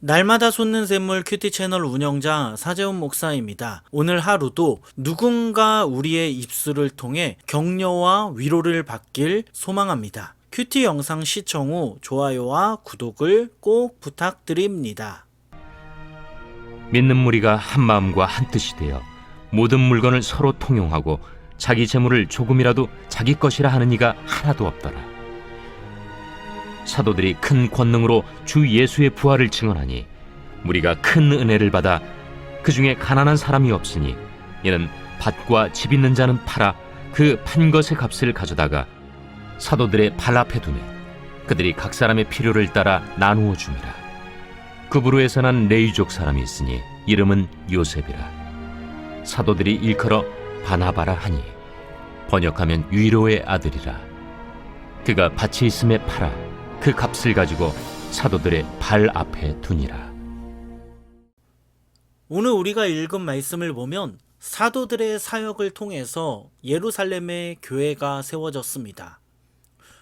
날마다 솟는 샘물 큐티 채널 운영자 사재훈 목사입니다. 오늘 하루도 누군가 우리의 입술을 통해 격려와 위로를 받길 소망합니다. 큐티 영상 시청 후 좋아요와 구독을 꼭 부탁드립니다. 믿는 무리가 한 마음과 한 뜻이 되어 모든 물건을 서로 통용하고 자기 재물을 조금이라도 자기 것이라 하는 이가 하나도 없더라. 사도들이 큰 권능으로 주 예수의 부활을 증언하니 무리가 큰 은혜를 받아 그 중에 가난한 사람이 없으니 이는 밭과 집 있는 자는 팔아 그 판 것의 값을 가져다가 사도들의 발 앞에 두매 그들이 각 사람의 필요를 따라 나누어 줌이라. 그브루에서 난 레위족 사람이 있으니 이름은 요셉이라. 사도들이 일컬어 바나바라 하니 번역하면 위로의 아들이라. 그가 밭이 있음에 팔아 그 값을 가지고 사도들의 발 앞에 두니라. 오늘 우리가 읽은 말씀을 보면 사도들의 사역을 통해서 예루살렘의 교회가 세워졌습니다.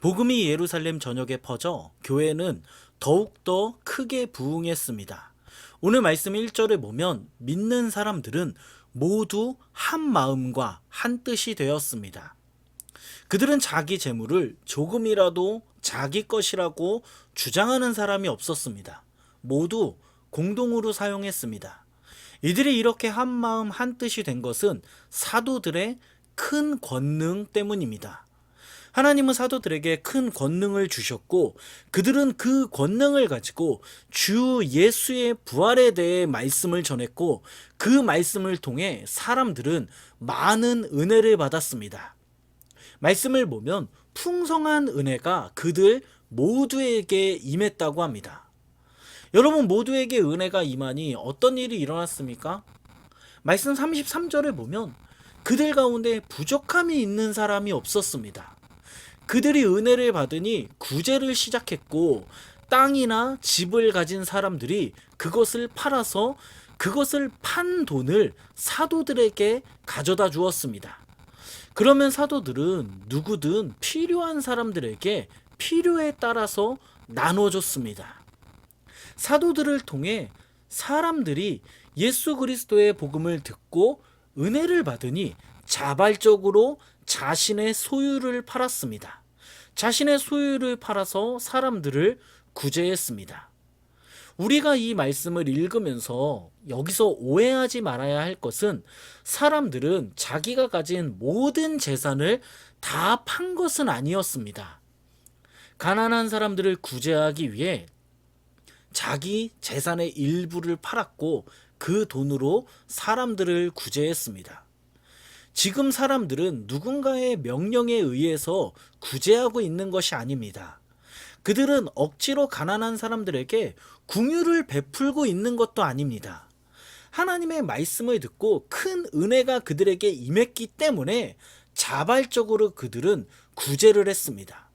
복음이 예루살렘 전역에 퍼져 교회는 더욱더 크게 부흥했습니다. 오늘 말씀 1절에 보면 믿는 사람들은 모두 한 마음과 한 뜻이 되었습니다. 그들은 자기 재물을 조금이라도 자기 것이라고 주장하는 사람이 없었습니다. 모두 공동으로 사용했습니다. 이들이 이렇게 한 마음 한 뜻이 된 것은 사도들의 큰 권능 때문입니다. 하나님은 사도들에게 큰 권능을 주셨고 그들은 그 권능을 가지고 주 예수의 부활에 대해 말씀을 전했고 그 말씀을 통해 사람들은 많은 은혜를 받았습니다. 말씀을 보면 풍성한 은혜가 그들 모두에게 임했다고 합니다. 여러분 모두에게 은혜가 임하니 어떤 일이 일어났습니까? 말씀 33절에 보면 그들 가운데 부족함이 있는 사람이 없었습니다. 그들이 은혜를 받으니 구제를 시작했고 땅이나 집을 가진 사람들이 그것을 팔아서 그것을 판 돈을 사도들에게 가져다 주었습니다. 그러면 사도들은 누구든 필요한 사람들에게 필요에 따라서 나눠줬습니다. 사도들을 통해 사람들이 예수 그리스도의 복음을 듣고 은혜를 받으니 자발적으로 자신의 소유를 팔았습니다. 자신의 소유를 팔아서 사람들을 구제했습니다. 우리가 이 말씀을 읽으면서 여기서 오해하지 말아야 할 것은 사람들은 자기가 가진 모든 재산을 다 판 것은 아니었습니다. 가난한 사람들을 구제하기 위해 자기 재산의 일부를 팔았고 그 돈으로 사람들을 구제했습니다. 지금 사람들은 누군가의 명령에 의해서 구제하고 있는 것이 아닙니다. 그들은 억지로 가난한 사람들에게 궁유를 베풀고 있는 것도 아닙니다. 하나님의 말씀을 듣고 큰 은혜가 그들에게 임했기 때문에 자발적으로 그들은 구제를 했습니다.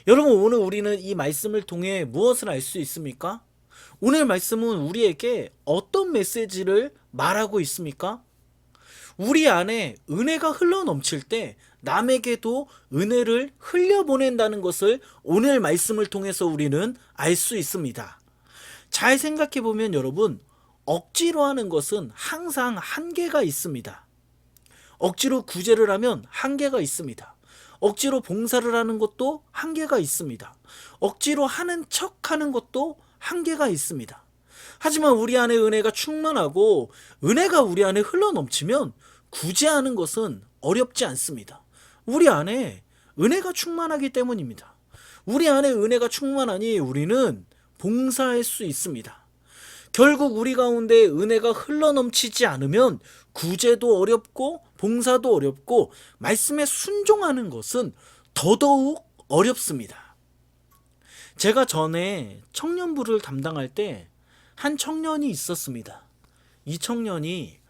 여러분 오늘 우리는 이 말씀을 통해 무엇을 알 수 있습니까? 오늘 말씀은 우리에게 어떤 메시지를 말하고 있습니까? 우리 안에 은혜가 흘러넘칠 때 남에게도 은혜를 흘려보낸다는 것을 오늘 말씀을 통해서 우리는 알 수 있습니다. 잘 생각해 보면 여러분, 억지로 하는 것은 항상 한계가 있습니다. 억지로 구제를 하면 한계가 있습니다. 억지로 봉사를 하는 것도 한계가 있습니다. 억지로 하는 척 하는 것도 한계가 있습니다. 하지만 우리 안에 은혜가 충만하고 은혜가 우리 안에 흘러넘치면 구제하는 것은 어렵지 않습니다. 우리 안에 은혜가 충만하기 때문입니다. 우리 안에 은혜가 충만하니 우리는 봉사할 수 있습니다. 결국 우리 가운데 은혜가 흘러넘치지 않으면 구제도 어렵고 봉사도 어렵고 말씀에 순종하는 것은 더더욱 어렵습니다. 제가 전에 청년부를 담당할 때 한 청년이 있었습니다. 이 청년이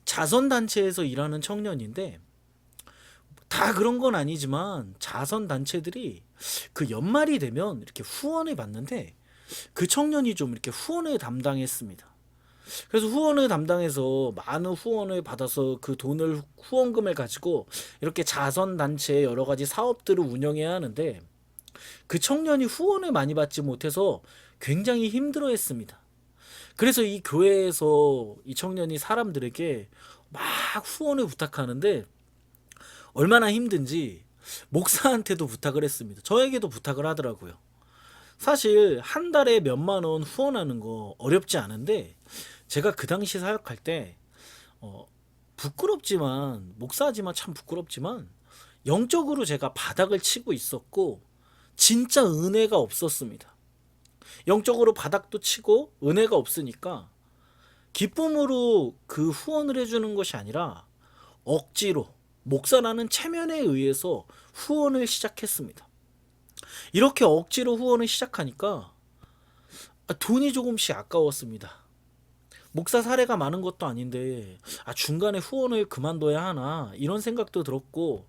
자선단체에서 일하는 청년인데 다 그런 건 아니지만 자선단체들이 그 연말이 되면 이렇게 후원을 받는데 그 청년이 좀 이렇게 후원을 담당했습니다. 그래서 후원을 담당해서 많은 후원을 받아서 그 돈을 후원금을 가지고 이렇게 자선단체의 여러 가지 사업들을 운영해야 하는데 그 청년이 후원을 많이 받지 못해서 굉장히 힘들어했습니다. 그래서 이 교회에서 이 청년이 사람들에게 막 후원을 부탁하는데 얼마나 힘든지 목사한테도 부탁을 했습니다. 저에게도 부탁을 하더라고요. 사실 한 달에 몇만 원 후원하는 거 어렵지 않은데 제가 그 당시 사역할 때 부끄럽지만 목사지만 참 부끄럽지만 영적으로 제가 바닥을 치고 있었고 진짜 은혜가 없었습니다. 영적으로 바닥도 치고 은혜가 없으니까 기쁨으로 그 후원을 해주는 것이 아니라 억지로 목사라는 체면에 의해서 후원을 시작했습니다. 이렇게 억지로 후원을 시작하니까 돈이 조금씩 아까웠습니다. 목사 사례가 많은 것도 아닌데 중간에 후원을 그만둬야 하나 이런 생각도 들었고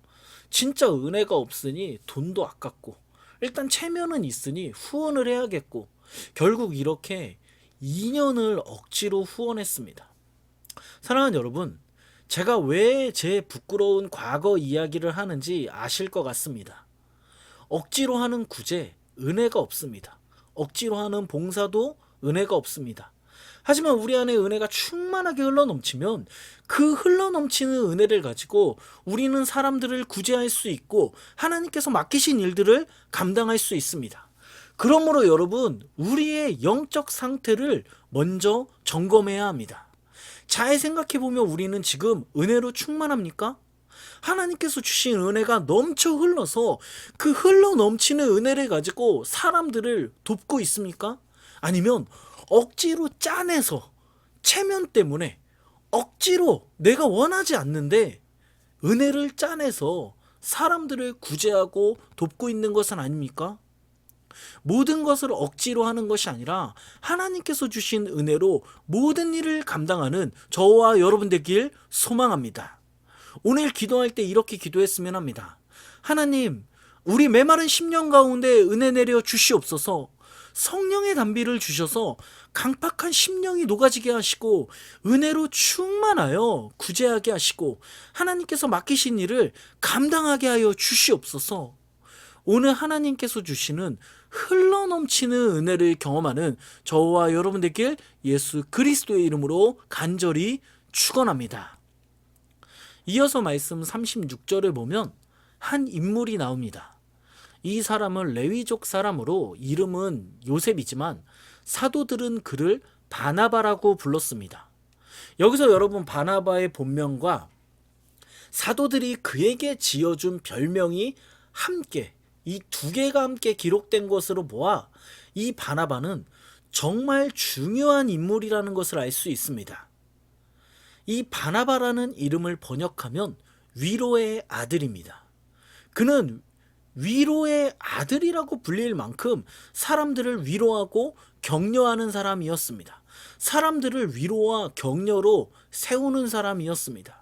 진짜 은혜가 없으니 돈도 아깝고 일단 체면은 있으니 후원을 해야겠고 결국 이렇게 2년을 억지로 후원했습니다. 사랑하는 여러분, 제가 왜 제 부끄러운 과거 이야기를 하는지 아실 것 같습니다. 억지로 하는 구제, 은혜가 없습니다. 억지로 하는 봉사도 은혜가 없습니다. 하지만 우리 안에 은혜가 충만하게 흘러넘치면 그 흘러넘치는 은혜를 가지고 우리는 사람들을 구제할 수 있고 하나님께서 맡기신 일들을 감당할 수 있습니다. 그러므로 여러분, 우리의 영적 상태를 먼저 점검해야 합니다. 잘 생각해보면 우리는 지금 은혜로 충만합니까? 하나님께서 주신 은혜가 넘쳐 흘러서 그 흘러 넘치는 은혜를 가지고 사람들을 돕고 있습니까? 아니면 억지로 짜내서 체면 때문에 억지로 내가 원하지 않는데 은혜를 짜내서 사람들을 구제하고 돕고 있는 것은 아닙니까? 모든 것을 억지로 하는 것이 아니라 하나님께서 주신 은혜로 모든 일을 감당하는 저와 여러분 되길 소망합니다. 오늘 기도할 때 이렇게 기도했으면 합니다. 하나님, 우리 메마른 심령 가운데 은혜 내려 주시옵소서. 성령의 담비를 주셔서 강팍한 심령이 녹아지게 하시고 은혜로 충만하여 구제하게 하시고 하나님께서 맡기신 일을 감당하게 하여 주시옵소서. 오늘 하나님께서 주시는 흘러넘치는 은혜를 경험하는 저와 여러분 되길 예수 그리스도의 이름으로 간절히 축원합니다. 이어서 말씀 36절을 보면 한 인물이 나옵니다. 이 사람은 레위족 사람으로 이름은 요셉이지만 사도들은 그를 바나바라고 불렀습니다. 여기서 여러분 바나바의 본명과 사도들이 그에게 지어준 별명이 함께 이 두 개가 함께 기록된 것으로 보아 이 바나바는 정말 중요한 인물이라는 것을 알 수 있습니다. 이 바나바라는 이름을 번역하면 위로의 아들입니다. 그는 위로의 아들이라고 불릴 만큼 사람들을 위로하고 격려하는 사람이었습니다. 사람들을 위로와 격려로 세우는 사람이었습니다.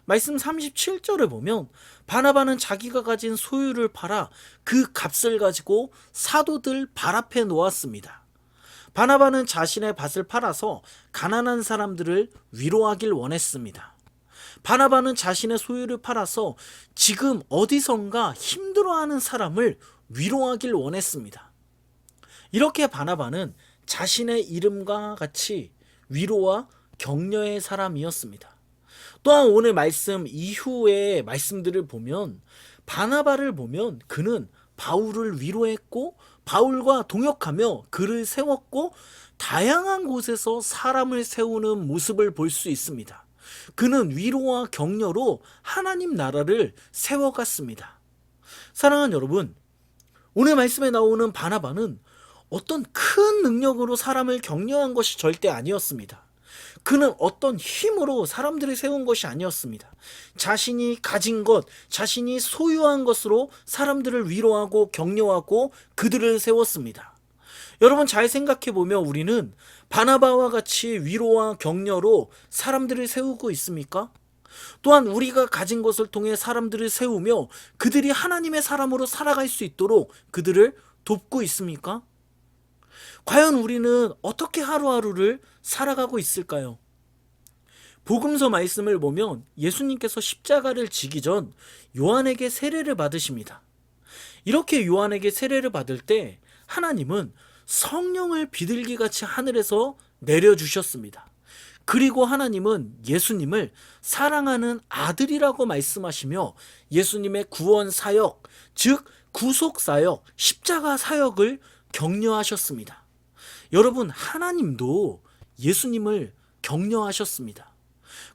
말씀 37절을 보면 바나바는 자기가 가진 소유를 팔아 그 값을 가지고 사도들 발 앞에 놓았습니다. 바나바는 자신의 밭을 팔아서 가난한 사람들을 위로하길 원했습니다. 바나바는 자신의 소유를 팔아서 지금 어디선가 힘들어하는 사람을 위로하길 원했습니다. 이렇게 바나바는 자신의 이름과 같이 위로와 격려의 사람이었습니다. 또한 오늘 말씀 이후의 말씀들을 보면 바나바를 보면 그는 바울을 위로했고 바울과 동역하며 그를 세웠고 다양한 곳에서 사람을 세우는 모습을 볼 수 있습니다. 그는 위로와 격려로 하나님 나라를 세워갔습니다. 사랑하는 여러분, 오늘 말씀에 나오는 바나바는 어떤 큰 능력으로 사람을 격려한 것이 절대 아니었습니다. 그는 어떤 힘으로 사람들을 세운 것이 아니었습니다. 자신이 가진 것, 자신이 소유한 것으로 사람들을 위로하고 격려하고 그들을 세웠습니다. 여러분 잘 생각해 보면 우리는 바나바와 같이 위로와 격려로 사람들을 세우고 있습니까? 또한 우리가 가진 것을 통해 사람들을 세우며 그들이 하나님의 사람으로 살아갈 수 있도록 그들을 돕고 있습니까? 과연 우리는 어떻게 하루하루를 살아가고 있을까요? 복음서 말씀을 보면 예수님께서 십자가를 지기 전 요한에게 세례를 받으십니다. 이렇게 요한에게 세례를 받을 때 하나님은 성령을 비둘기같이 하늘에서 내려주셨습니다. 그리고 하나님은 예수님을 사랑하는 아들이라고 말씀하시며 예수님의 구원 사역, 즉 구속 사역, 십자가 사역을 격려하셨습니다. 여러분, 하나님도 예수님을 격려하셨습니다.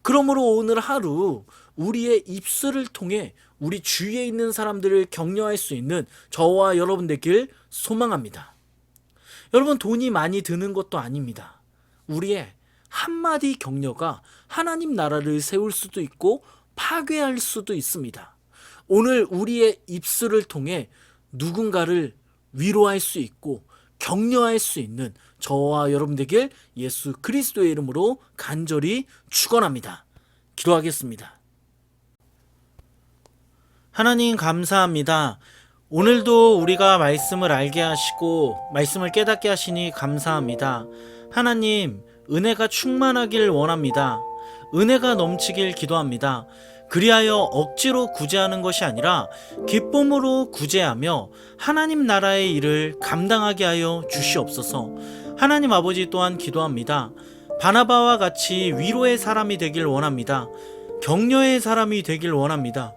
그러므로 오늘 하루 우리의 입술을 통해 우리 주위에 있는 사람들을 격려할 수 있는 저와 여러분 되길 소망합니다. 여러분, 돈이 많이 드는 것도 아닙니다. 우리의 한마디 격려가 하나님 나라를 세울 수도 있고 파괴할 수도 있습니다. 오늘 우리의 입술을 통해 누군가를 위로할 수 있고 격려할 수 있는 저와 여러분 되길 예수 그리스도의 이름으로 간절히 축원합니다. 기도하겠습니다. 하나님 감사합니다. 오늘도 우리가 말씀을 알게 하시고 말씀을 깨닫게 하시니 감사합니다. 하나님, 은혜가 충만하길 원합니다. 은혜가 넘치길 기도합니다. 그리하여 억지로 구제하는 것이 아니라 기쁨으로 구제하며 하나님 나라의 일을 감당하게 하여 주시옵소서. 하나님 아버지 또한 기도합니다. 바나바와 같이 위로의 사람이 되길 원합니다. 격려의 사람이 되길 원합니다.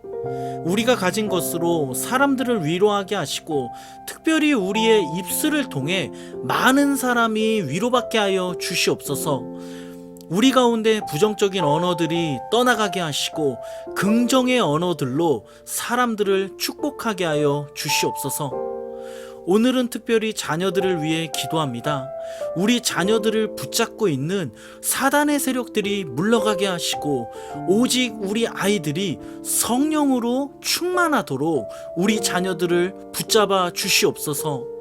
우리가 가진 것으로 사람들을 위로하게 하시고 특별히 우리의 입술을 통해 많은 사람이 위로받게 하여 주시옵소서. 우리 가운데 부정적인 언어들이 떠나가게 하시고 긍정의 언어들로 사람들을 축복하게 하여 주시옵소서. 오늘은 특별히 자녀들을 위해 기도합니다. 우리 자녀들을 붙잡고 있는 사단의 세력들이 물러가게 하시고 오직 우리 아이들이 성령으로 충만하도록 우리 자녀들을 붙잡아 주시옵소서.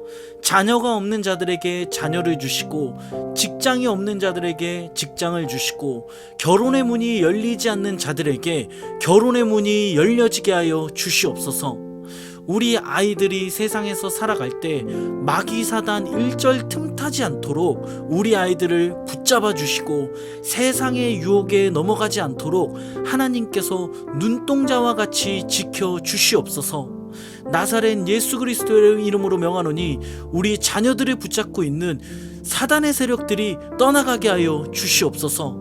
자녀가 없는 자들에게 자녀를 주시고 직장이 없는 자들에게 직장을 주시고 결혼의 문이 열리지 않는 자들에게 결혼의 문이 열려지게 하여 주시옵소서. 우리 아이들이 세상에서 살아갈 때 마귀 사단 일절 틈타지 않도록 우리 아이들을 붙잡아 주시고 세상의 유혹에 넘어가지 않도록 하나님께서 눈동자와 같이 지켜 주시옵소서. 나사렛 예수 그리스도의 이름으로 명하노니 우리 자녀들을 붙잡고 있는 사단의 세력들이 떠나가게 하여 주시옵소서.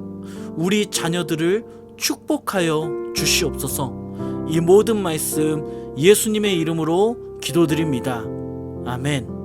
우리 자녀들을 축복하여 주시옵소서. 이 모든 말씀 예수님의 이름으로 기도드립니다. 아멘.